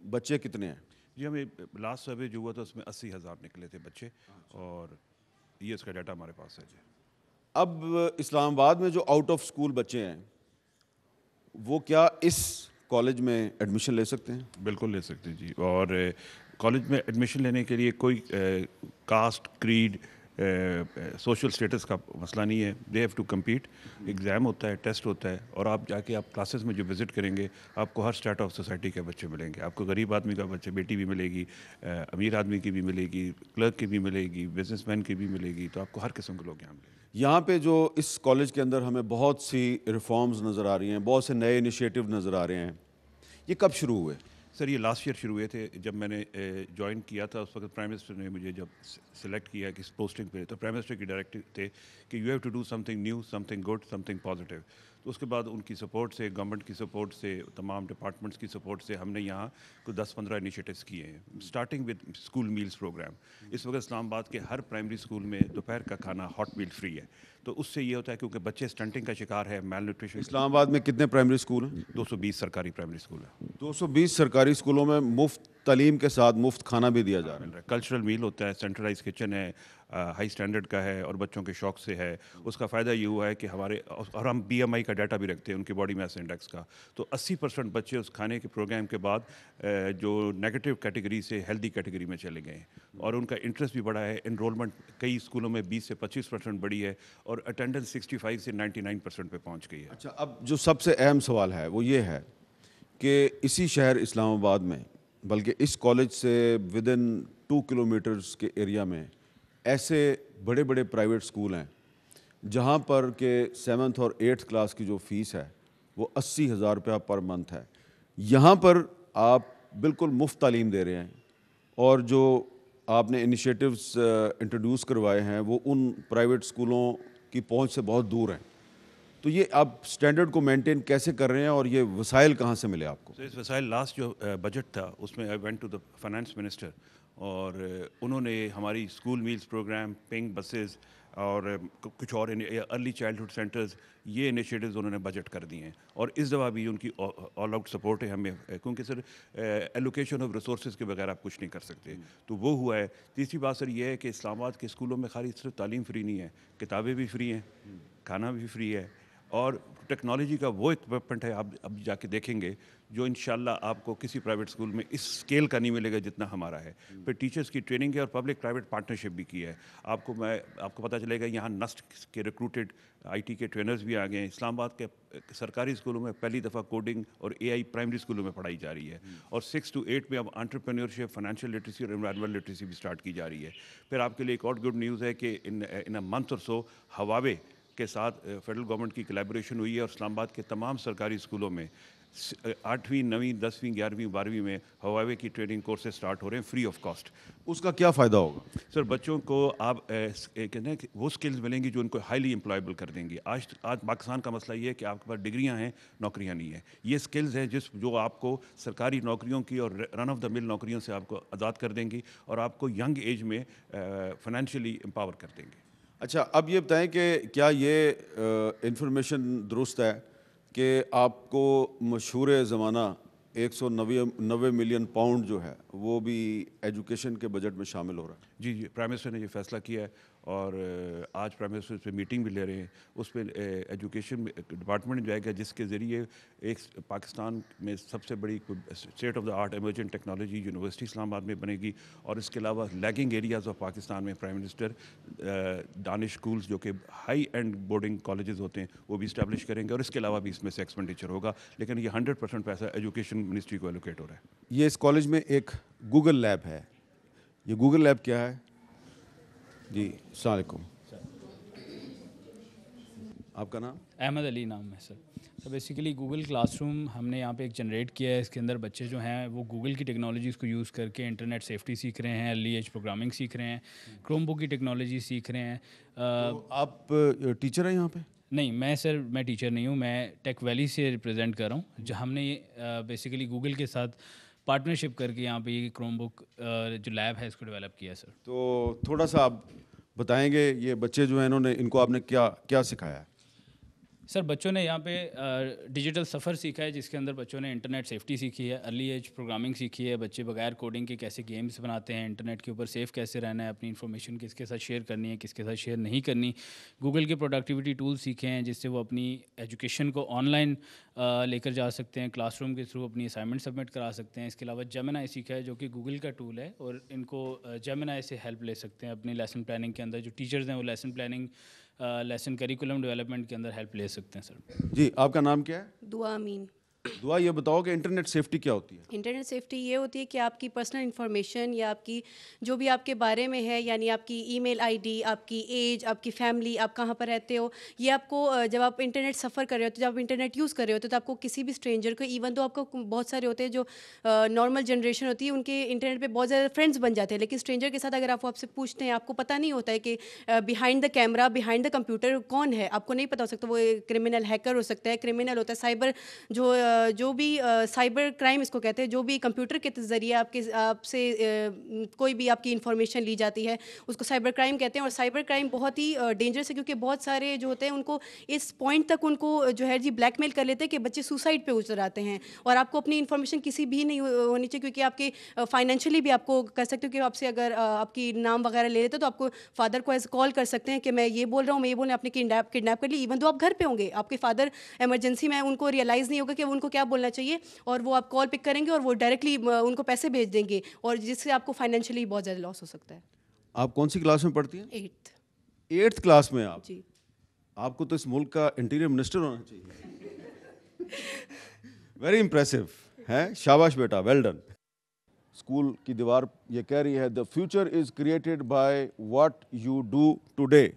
بچے کتنے ہیں؟ جی ہمیں لاسٹ سروے جو ہوا تھا اس میں 80,000 نکلے تھے بچے, اور یہ اس کا ڈیٹا ہمارے پاس ہے. جی اب اسلام آباد میں جو آؤٹ آف اسکول بچے ہیں وہ کیا اس کالج میں ایڈمیشن لے سکتے ہیں؟ بالکل لے سکتے ہیں جی. اور کالج میں ایڈمیشن لینے کے لیے کوئی کاسٹ, کریڈ, سوشل سٹیٹس کا مسئلہ نہیں ہے. They have to compete. Exam ہوتا ہے, ٹیسٹ ہوتا ہے, اور آپ جا کے آپ کلاسز میں جو وزٹ کریں گے آپ کو ہر اسٹیٹ آف سوسائٹی کے بچے ملیں گے. آپ کو غریب آدمی کا بچے بیٹی بھی ملے گی, امیر آدمی کی بھی ملے گی, کلرک کی بھی ملے گی, بزنس مین کی بھی ملے گی. تو آپ کو ہر قسم کے لوگ یہاں ملیں گے. یہاں پہ جو اس کالج کے اندر ہمیں بہت سی ریفارمز نظر آ رہی ہیں, بہت سے نئے انیشیٹو نظر آ رہے ہیں, یہ کب شروع ہوئے؟ سر یہ لاسٹ ایئر شروع ہوئے تھے. جب میں نے جوائن کیا تھا اس وقت پرائم منسٹر نے مجھے جب سلیکٹ کیا کہ اس پوسٹنگ پہ, تو پرائم منسٹر کی ڈائریکٹو تھے کہ you have to do something new, something good, something positive. تو اس کے بعد ان کی سپورٹ سے, گورنمنٹ کی سپورٹ سے, تمام ڈپارٹمنٹس کی سپورٹ سے ہم نے یہاں کوئی 10-15 انیشیٹوز کیے ہیں, starting with school meals programme. اس وقت اسلام آباد کے ہر پرائمری اسکول میں دوپہر کا کھانا ہاٹ میل فری ہے. تو اس سے یہ ہوتا ہے کیونکہ بچے اسٹنٹنگ کا شکار ہے, میل نیوٹریشن. اسلام آباد میں کتنے پرائمری اسکول ہیں؟ 220 سرکاری پرائمری اسکول ہیں. 220 سرکاری اسکولوں میں مفت تعلیم کے ساتھ مفت کھانا بھی دیا جا رہا ہے. کلچرل میل ہوتا ہے, سینٹرلائز کچن ہے, ہائی اسٹینڈرڈ کا ہے, اور بچوں کے شوق سے ہے. اس کا فائدہ یہ ہوا ہے کہ ہمارے, اور ہم BMI کا ڈیٹا بھی رکھتے ہیں ان کے باڈی میس انڈیکس کا, تو 80% بچے اس کھانے کے پروگرام کے بعد جو نیگیٹو کیٹیگری سے ہیلدی کیٹیگری میں چلے گئے ہیں, اور ان کا انٹرسٹ بھی بڑا ہے. انرولمنٹ کئی اسکولوں میں 20 سے 25% بڑی ہے, اور اٹینڈنس 65 سے 99% پہ پہنچ گئی ہے. اچھا, اب جو سب سے اہم سوال ہے وہ یہ ہے کہ اسی شہر اسلام آباد میں, بلکہ اس کالج سے ودن 2 کلومیٹرز کے ایریا میں ایسے بڑے بڑے پرائیویٹ اسکول ہیں جہاں پر کہ 7th اور 8th کلاس کی جو فیس ہے وہ 80,000 روپیہ پر منتھ ہے. یہاں پر آپ بالکل مفت تعلیم دے رہے ہیں, اور جو آپ نے انیشیٹوز انٹروڈیوس کروائے ہیں وہ ان پرائیویٹ اسکولوں کی پہنچ سے بہت دور ہیں. تو یہ آپ سٹینڈرڈ کو مینٹین کیسے کر رہے ہیں, اور یہ وسائل کہاں سے ملے آپ کو؟ اس وسائل لاسٹ جو بجٹ تھا اس میں I went to the finance minister, اور انہوں نے ہماری school meals program, pink buses, اور کچھ اور ارلی چائلڈہڈ سینٹرز, یہ انیشیٹوز انہوں نے بجٹ کر دیے ہیں. اور اس دفعہ بھی ان کی آل آؤٹ سپورٹ ہے ہمیں, کیونکہ سر ایلوکیشن آف ریسورسز کے بغیر آپ کچھ نہیں کر سکتے, تو وہ ہوا ہے. تیسری بات سر یہ ہے کہ اسلام آباد کے اسکولوں میں خالی صرف تعلیم فری نہیں ہے, کتابیں بھی فری ہیں, کھانا بھی فری ہے, اور ٹیکنالوجی کا وہ اکوپمنٹ ہے, آپ اب جا کے دیکھیں گے جو انشاءاللہ آپ کو کسی پرائیویٹ اسکول میں اس اسکیل کا نہیں ملے گا جتنا ہمارا ہے. پھر ٹیچرز کی ٹریننگ ہے, اور پبلک پرائیویٹ پارٹنرشپ بھی کی ہے. آپ کو پتہ چلے گا یہاں نسٹ کے ریکروٹڈ IT کے ٹرینرز بھی آ گئے ہیں. اسلام آباد کے سرکاری اسکولوں میں پہلی دفعہ کوڈنگ اور AI پرائمری اسکولوں میں پڑھائی جا رہی ہے, اور 6 to 8 میں اب انٹرپرینیورشپ, فائنینشیل لٹریسی اور انوائرمنٹل لٹریسی بھی اسٹارٹ کی جا رہی ہے. پھر آپ کے لیے ایک اور گڈ نیوز ہے کہ ان اے منتھ اور سو ہواوے کے ساتھ فیڈرل گورنمنٹ کی کلیبوریشن ہوئی ہے, اور اسلام آباد کے تمام سرکاری اسکولوں میں 8ویں 9ویں 10ویں 11ویں 12ویں میں ہواوے کی ٹریننگ کورسز سٹارٹ ہو رہے ہیں فری آف کاسٹ. اس کا کیا فائدہ ہوگا؟ سر بچوں کو آپ کہتے ہیں کہ وہ اسکلز ملیں گی جو ان کو ہائیلی امپلائبل کر دیں گی. آج پاکستان کا مسئلہ یہ ہے کہ آپ کے پاس ڈگریاں ہیں, نوکریاں نہیں ہیں. یہ اسکلز ہیں جو آپ کو سرکاری نوکریوں کی اور رن آف دا مل نوکریوں سے آپ کو آزاد کر دیں گی, اور آپ کو ینگ ایج میں فائنینشلی امپاور کر دیں گے. اچھا, اب یہ بتائیں کہ کیا یہ انفارمیشن درست ہے کہ آپ کو مشہور زمانہ 190 ملین پاؤنڈ جو ہے وہ بھی ایجوکیشن کے بجٹ میں شامل ہو رہا ہے؟ جی پرائم منسٹر نے یہ فیصلہ کیا ہے, اور آج پرائم منسٹر اس پہ میٹنگ بھی لے رہے ہیں. اس پہ ایجوکیشن ڈپارٹمنٹ جائے گا جس کے ذریعے ایک پاکستان میں سب سے بڑی state of the art emergent technology university Islamabad میں بنے گی. اور اس کے علاوہ لیگنگ ایریاز آف پاکستان میں پرائم منسٹر دانش اسکولز جو کہ ہائی اینڈ بورڈنگ کالجز ہوتے ہیں وہ بھی اسٹیبلش کریں گے, اور اس کے علاوہ بھی اس میں سے ایکسپینڈیچر ہوگا. لیکن یہ 100% پیسہ ایجوکیشن منسٹری کو ایلوکیٹ ہو رہا ہے. یہ اس کالج میں ایک گوگل لیب ہے, یہ گوگل لیب کیا ہے؟ جی السلام علیکم, آپ کا نام؟ احمد علی نام ہے سر. تو بیسیکلی گوگل کلاس روم ہم نے یہاں پہ ایک جنریٹ کیا ہے. اس کے اندر بچے جو ہیں وہ گوگل کی ٹیکنالوجیز کو یوز کر کے انٹرنیٹ سیفٹی سیکھ رہے ہیں, ارلی ایج پروگرامنگ سیکھ رہے ہیں, کروم بک کی ٹیکنالوجی سیکھ رہے ہیں. آپ ٹیچر ہیں یہاں پہ؟ نہیں میں ٹیچر نہیں ہوں, میں ٹیک ویلی سے ریپرزینٹ کر رہا ہوں. جو ہم نے بیسیکلی گوگل کے ساتھ پارٹنرشپ کر کے یہاں پہ یہ کروم بک جو لیب ہے اس کو ڈیولپ کیا سر. تو تھوڑا سا آپ بتائیں گے یہ بچے جو ہیں ان کو آپ نے کیا سکھایا ہے؟ سر بچوں نے یہاں پہ ڈیجیٹل سفر سیکھا ہے جس کے اندر بچوں نے انٹرنیٹ سیفٹی سیکھی ہے, ارلی ایج پروگرامنگ سیکھی ہے, بچے بغیر کوڈنگ کے کیسے گیمز بناتے ہیں, انٹرنیٹ کے اوپر سیف کیسے رہنا ہے, اپنی انفارمیشن کس کے ساتھ شیئر کرنی ہے, کس کے ساتھ شیئر نہیں کرنی. گوگل کے پروڈکٹیوٹی ٹول سیکھے ہیں جس سے وہ اپنی ایجوکیشن کو آن لائن لے کر جا سکتے ہیں, کلاس روم کے تھرو اپنی اسائنمنٹ سبمٹ کرا سکتے ہیں. اس کے علاوہ جیمنائی سیکھا ہے جو کہ گوگل کا ٹول ہے, اور ان کو جیمنائی سے ہیلپ لے سکتے ہیں اپنی لیسن پلاننگ کے اندر. جو ٹیچرز ہیں وہ lesson planning lesson curriculum development کے اندر ہیلپ لے سکتے ہیں. سر جی آپ کا نام کیا ہے؟ دعا امین. دعا یہ بتاؤ کہ انٹرنیٹ سیفٹی کیا ہوتی ہے؟ انٹرنیٹ سیفٹی یہ ہوتی ہے کہ آپ کی پرسنل انفارمیشن یا آپ کی جو بھی آپ کے بارے میں ہے, یعنی آپ کی ای میل آئی ڈی, آپ کی ایج, آپ کی فیملی, آپ کہاں پر رہتے ہو, یہ آپ کو جب آپ انٹرنیٹ سفر کر رہے ہوتے, جب آپ انٹرنیٹ یوز کر رہے ہوتے تو آپ کو کسی بھی اسٹرینجر کو, ایون تو آپ کو بہت سارے ہوتے ہیں جو نارمل جنریشن ہوتی ہے ان کے انٹرنیٹ پہ بہت زیادہ فرینڈس بن جاتے ہیں, لیکن اسٹرینجر کے ساتھ اگر آپ سے پوچھتے ہیں آپ کو پتہ نہیں ہوتا ہے کہ behind the camera, behind the computer کون ہے, آپ کو نہیں پتہ ہو سکتا. وہ کرمنل ہیکر ہو سکتا ہے, کرمنل ہوتا ہے سائبر, جو بھی سائبر کرائم اس کو کہتے ہیں, جو بھی کمپیوٹر کے ذریعے آپ سے کوئی بھی آپ کی انفارمیشن لی جاتی ہے اس کو سائبر کرائم کہتے ہیں. اور سائبر کرائم بہت ہی ڈینجرس ہے کیونکہ بہت سارے جو ہوتے ہیں ان کو اس پوائنٹ تک ان کو جو ہے بلیک میل کر لیتے ہیں کہ بچے سوسائڈ پہ اتر آتے ہیں. اور آپ کو اپنی انفارمیشن کسی بھی نہیں ہونی چاہیے کیونکہ آپ کے فائنینشلی بھی آپ کو کر سکتے ہو کہ آپ سے اگر آپ کی نام وغیرہ لے لیتے تو آپ کو فادر کو ایز کال کر سکتے ہیں کہ میں یہ بول رہا ہوں, میں یہ بول رہا ہوں, آپ نے کڈنیپ کر لی. ایون تو آپ گھر پہ ہوں گے, آپ کے فادر ایمرجنسی میں, ان کو ریئلائز نہیں ہوگا کہ ان کو کیا بولنا چاہیے, اور وہ آپ کال پک کریں گے اور وہ ڈائریکٹلی ان کو پیسے بھیج دیں گے, اور جس سے آپ کو فائنینشلی بہت زیادہ لاس ہو سکتا ہے. آپ کون سی کلاس میں پڑھتی ہیں؟ 8th کلاس میں. آپ جی, آپ کو تو اس ملک کا انٹیریئر منسٹر ہونا چاہیے. ویری امپریسو ہے, شاباش بیٹا, ویل ڈن. اسکول کی دیوار یہ کہہ رہی ہے the future is created by what you do today.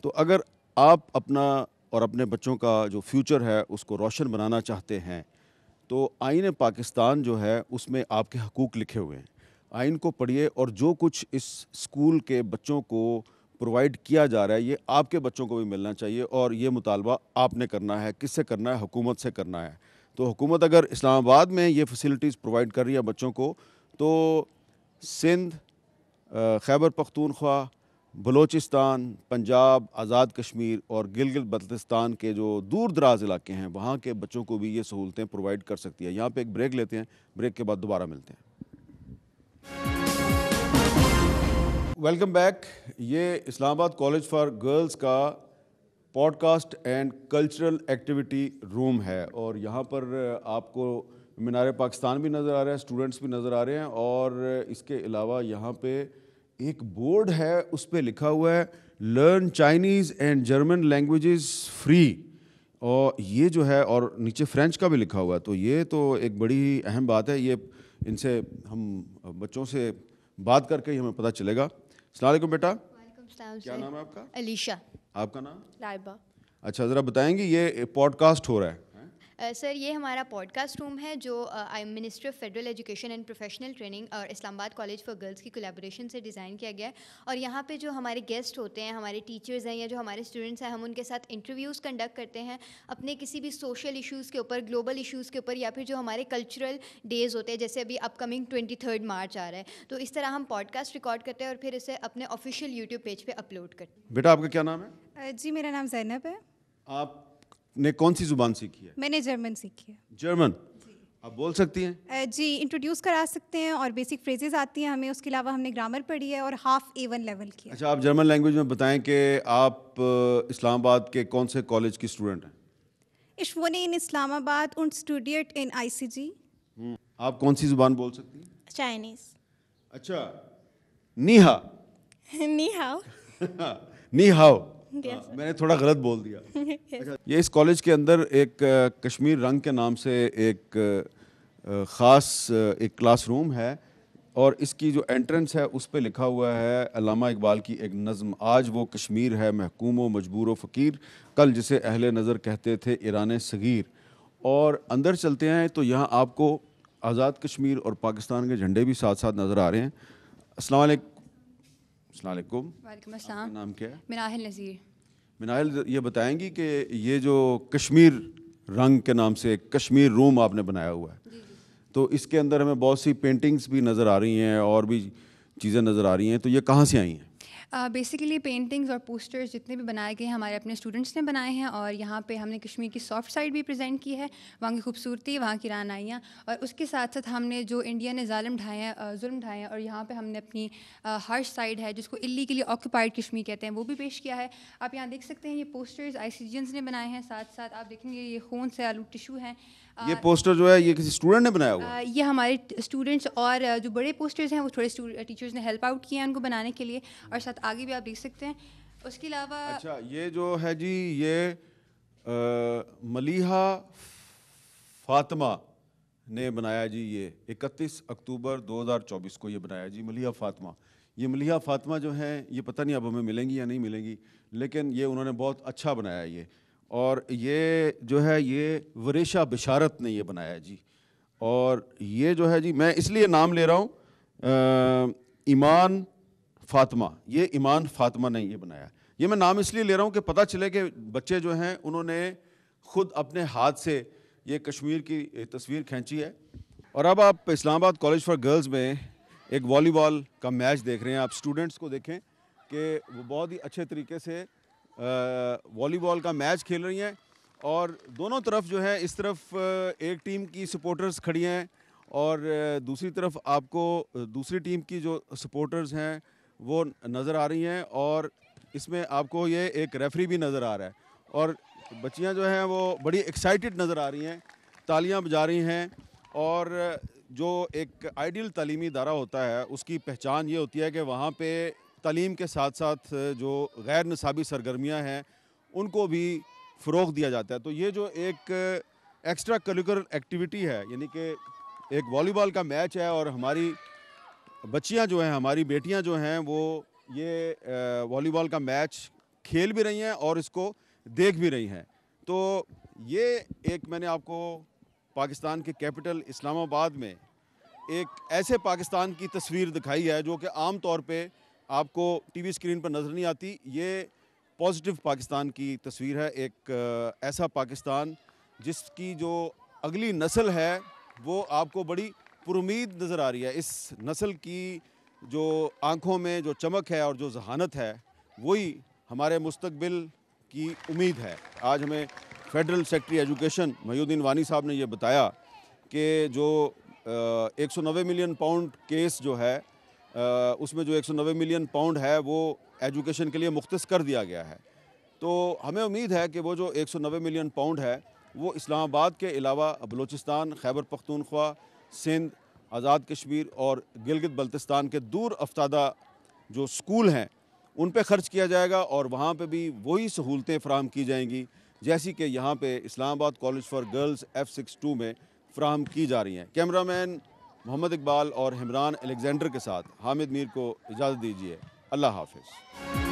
تو اگر آپ اپنا اور اپنے بچوں کا جو فیوچر ہے اس کو روشن بنانا چاہتے ہیں تو آئین پاکستان جو ہے اس میں آپ کے حقوق لکھے ہوئے ہیں. آئین کو پڑھیے, اور جو کچھ اس اسکول کے بچوں کو پرووائڈ کیا جا رہا ہے یہ آپ کے بچوں کو بھی ملنا چاہیے, اور یہ مطالبہ آپ نے کرنا ہے. کس سے کرنا ہے؟ حکومت سے کرنا ہے. تو حکومت اگر اسلام آباد میں یہ فیسلٹیز پرووائڈ کر رہی ہے بچوں کو, تو سندھ, خیبر پختونخوا, بلوچستان, پنجاب, آزاد کشمیر اور گلگت بلتستان کے جو دور دراز علاقے ہیں وہاں کے بچوں کو بھی یہ سہولتیں پرووائڈ کر سکتی ہے. یہاں پہ ایک بریک لیتے ہیں, بریک کے بعد دوبارہ ملتے ہیں. Welcome back. یہ Islamabad college for girls کا podcast and cultural activity room ہے, اور یہاں پر آپ کو مینار پاکستان بھی نظر آ رہا ہے, اسٹوڈنٹس بھی نظر آ رہے ہیں, اور اس کے علاوہ یہاں پہ ایک بورڈ ہے اس پہ لکھا ہوا ہے learn Chinese and German languages free, اور یہ جو ہے, اور نیچے فرینچ کا بھی لکھا ہوا ہے. تو یہ تو ایک بڑی اہم بات ہے. یہ ان سے ہم بچوں سے بات کر کے ہی ہمیں پتہ چلے گا. السلام علیکم بیٹا. وعلیکم السلام. کیا نام ہے آپ کا؟ علیشا. آپ کا نام؟ لائبہ. اچھا, ذرا بتائیں گے یہ پوڈ کاسٹ ہو رہا ہے سر یہ ہمارا پوڈ کاسٹ روم ہے جو ministry of federal education and professional training اور اسلام آباد کالج فار گرلز کی کولیبوریشن سے ڈیزائن کیا گیا ہے. اور یہاں پہ جو ہمارے گیسٹ ہوتے ہیں, ہمارے ٹیچرز ہیں یا جو ہمارے اسٹوڈنٹس ہیں, ہم ان کے ساتھ انٹرویوز کنڈکٹ کرتے ہیں اپنے کسی بھی سوشل ایشوز کے اوپر, گلوبل ایشوز کے اوپر, یا پھر جو ہمارے کلچرل ڈیز ہوتے ہیں جیسے ابھی اپ کمنگ 23 مارچ آ رہا ہے. تو اس طرح ہم پوڈ کاسٹ ریکارڈ کرتے ہیں اور پھر اسے اپنے آفیشیل یوٹیوب پیج پہ اپلوڈ کرتے ہیں. بیٹا آپ کا کیا نام ہے؟ جی میرا نام زینب ہے. آپ نے کون سی زبان سیکھی ہے؟ میں نے جرمن سیکھی ہے. جرمن آپ بول سکتی ہیں؟ جی انٹروڈیوس کرا سکتے ہیں, اور بیسک فریزز آتی ہیں ہمیں. اس کے علاوہ ہم نے گرامر پڑھی ہے اور ہاف A1 لیول کی. اچھا, آپ جرمن لینگویج میں بتائیں کہ آپ اسلام آباد کے کون سے کالج کی اسٹوڈنٹ ہیں؟ Ich wohne in اسلام آباد und studiert in ICG. آپ کون سی زبان بول سکتی ہیں؟ چائنیز. اچھا, نی ہا. نی ہاؤ. نی ہاؤ. میں نے تھوڑا غلط بول دیا. یہ اس کالج کے اندر ایک کشمیر رنگ کے نام سے ایک خاص ایک کلاس روم ہے, اور اس کی جو انٹرنس ہے اس پہ لکھا ہوا ہے علامہ اقبال کی ایک نظم, آج وہ کشمیر ہے محکوم و مجبور و فقیر, کل جسے اہل نظر کہتے تھے ایران صغیر. اور اندر چلتے ہیں تو یہاں آپ کو آزاد کشمیر اور پاکستان کے جھنڈے بھی ساتھ ساتھ نظر آ رہے ہیں. السلام علیکم. السلام علیکم. وعلیکم السلام. نام کیا ہے؟ مناہل نذیر. مناہل, یہ بتائیں گی کہ یہ جو کشمیر رنگ کے نام سے کشمیر روم آپ نے بنایا ہوا ہے, تو اس کے اندر ہمیں بہت سی پینٹنگز بھی نظر آ رہی ہیں اور بھی چیزیں نظر آ رہی ہیں, تو یہ کہاں سے آئی ہیں؟ بیسیکلی پینٹنگز اور پوسٹرز جتنے بھی بنائے گئے ہیں ہمارے اپنے اسٹوڈنٹس نے بنائے ہیں, اور یہاں پہ ہم نے کشمیر کی سافٹ سائڈ بھی پریزنٹ کی ہے, وہاں کی خوبصورتی, وہاں کی رعنائیاں, اور اس کے ساتھ ساتھ ہم نے جو انڈیا نے ظلم ڈھائے ہیں اور یہاں پہ ہم نے اپنی ہارش سائڈ ہے جس کو اللیگلی آکوپائڈ کشمیر کہتے ہیں وہ بھی پیش کیا ہے. آپ یہاں دیکھ سکتے ہیں یہ پوسٹرز ICGNs نے بنائے ہیں, ساتھ ساتھ آپ دیکھیں گے یہ خون سے آلو ٹیشو ہیں. یہ پوسٹر جو ہے یہ کسی اسٹوڈنٹ نے بنایا ہوا؟ یہ ہمارے اسٹوڈنٹس, اور جو بڑے پوسٹرز ہیں وہ تھوڑے ٹیچرز نے ہیلپ آؤٹ کیے ہیں ان کو بنانے کے لیے, اور ساتھ آگے بھی آپ دیکھ سکتے ہیں. اس کے علاوہ اچھا یہ جو ہے جی یہ ملیحہ فاطمہ نے بنایا جی, یہ 31 اکتوبر 2024 کو یہ بنایا جی ملیحہ فاطمہ. یہ ملیحہ فاطمہ جو ہیں یہ پتہ نہیں اب ہمیں ملیں گی یا نہیں ملیں گی, لیکن یہ انہوں نے بہت اچھا بنایا یہ. اور یہ جو ہے یہ وریشہ بشارت نے یہ بنایا جی, اور یہ جو ہے جی میں اس لیے نام لے رہا ہوں ایمان فاطمہ, یہ ایمان فاطمہ نے یہ بنایا. یہ میں نام اس لیے لے رہا ہوں کہ پتہ چلے کہ بچے جو ہیں انہوں نے خود اپنے ہاتھ سے یہ کشمیر کی تصویر کھینچی ہے. اور اب آپ اسلام آباد کالج فار گرلز میں ایک والی بال کا میچ دیکھ رہے ہیں. آپ اسٹوڈنٹس کو دیکھیں کہ وہ بہت ہی اچھے طریقے سے والی بال کا میچ کھیل رہی ہیں, اور دونوں طرف جو ہے اس طرف ایک ٹیم کی سپورٹرز کھڑی ہیں اور دوسری طرف آپ کو دوسری ٹیم کی جو سپورٹرز ہیں وہ نظر آ رہی ہیں, اور اس میں آپ کو یہ ایک ریفری بھی نظر آ رہا ہے. اور بچیاں جو ہیں وہ بڑی ایکسائٹڈ نظر آ رہی ہیں, تالیاں بجا رہی ہیں. اور جو ایک آئیڈیل تعلیمی ادارہ ہوتا ہے اس کی پہچان یہ ہوتی ہے کہ وہاں پہ تعلیم کے ساتھ ساتھ جو غیر نصابی سرگرمیاں ہیں ان کو بھی فروغ دیا جاتا ہے. تو یہ جو ایک ایکسٹرا کریکولر ایکٹیویٹی ہے, یعنی کہ ایک والی بال کا میچ ہے, اور ہماری بچیاں جو ہیں, ہماری بیٹیاں جو ہیں وہ یہ والی بال کا میچ کھیل بھی رہی ہیں اور اس کو دیکھ بھی رہی ہیں. تو یہ ایک میں نے آپ کو پاکستان کے کیپٹل اسلام آباد میں ایک ایسے پاکستان کی تصویر دکھائی ہے جو کہ عام طور پہ آپ کو ٹی وی اسکرین پر نظر نہیں آتی. یہ پازیٹیو پاکستان کی تصویر ہے, ایک ایسا پاکستان جس کی جو اگلی نسل ہے وہ آپ کو بڑی پرامید نظر آ رہی ہے. اس نسل کی جو آنکھوں میں جو چمک ہے اور جو ذہانت ہے وہی ہمارے مستقبل کی امید ہے. آج ہمیں فیڈرل سیکرٹری ایجوکیشن محی الدین وانی صاحب نے یہ بتایا کہ جو 190 ملین پاؤنڈ کیس جو ہے اس میں جو 190 ملین پاؤنڈ ہے وہ ایجوکیشن کے لیے مختص کر دیا گیا ہے. تو ہمیں امید ہے کہ وہ جو 190 ملین پاؤنڈ ہے وہ اسلام آباد کے علاوہ بلوچستان, خیبر پختونخوا, سندھ, آزاد کشمیر اور گلگت بلتستان کے دور افتادہ جو سکول ہیں ان پہ خرچ کیا جائے گا, اور وہاں پہ بھی وہی سہولتیں فراہم کی جائیں گی جیسی کہ یہاں پہ اسلام آباد کالج فار گرلز F62 میں فراہم کی جا رہی ہیں. کیمرہ مین محمد اقبال اور حمران الیگزینڈر کے ساتھ حامد میر کو اجازت دیجیے. اللہ حافظ.